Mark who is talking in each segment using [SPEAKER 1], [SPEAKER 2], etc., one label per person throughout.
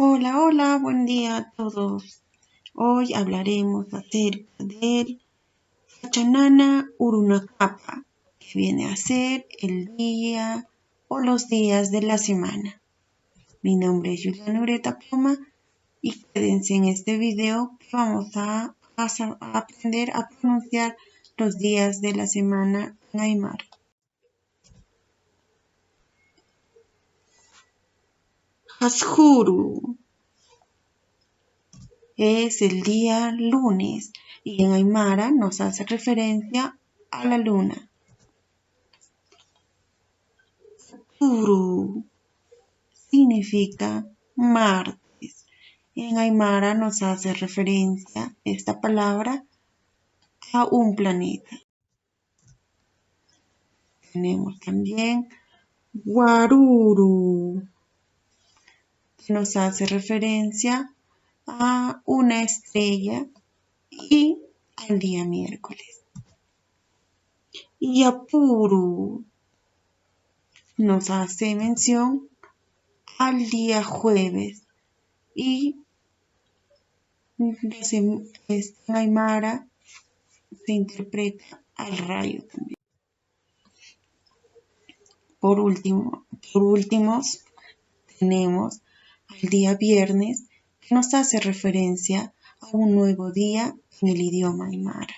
[SPEAKER 1] Hola, hola, buen día a todos. Hoy hablaremos acerca del Pachanana Urunacapa, que viene a ser el día o los días de la semana. Mi nombre es Juliana Ureta Pluma y quédense en este video que vamos a aprender a pronunciar los días de la semana en Aymara. Hashuru es el día lunes y en Aymara nos hace referencia a la luna. Turu significa martes. En Aymara nos hace referencia esta palabra a un planeta. Tenemos también Waruru, que nos hace referencia a una estrella y al día miércoles. Yapuru nos hace mención al día jueves y en Aymara se interpreta al rayo también. Por últimos, tenemos al día viernes que nos hace referencia a un nuevo día en el idioma aymara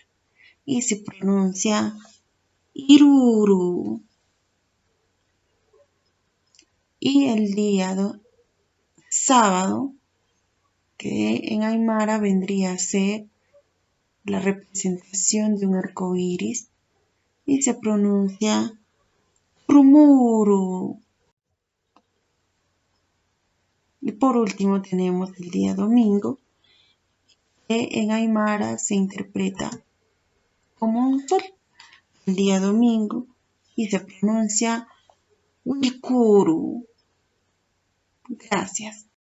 [SPEAKER 1] y se pronuncia Iruru. Y el día sábado, que en aymara vendría a ser la representación de un arco iris y se pronuncia Rumuru. Y por último tenemos el día domingo, que en aymara se interpreta como un sol, el día domingo, y se pronuncia Wikuru. Gracias.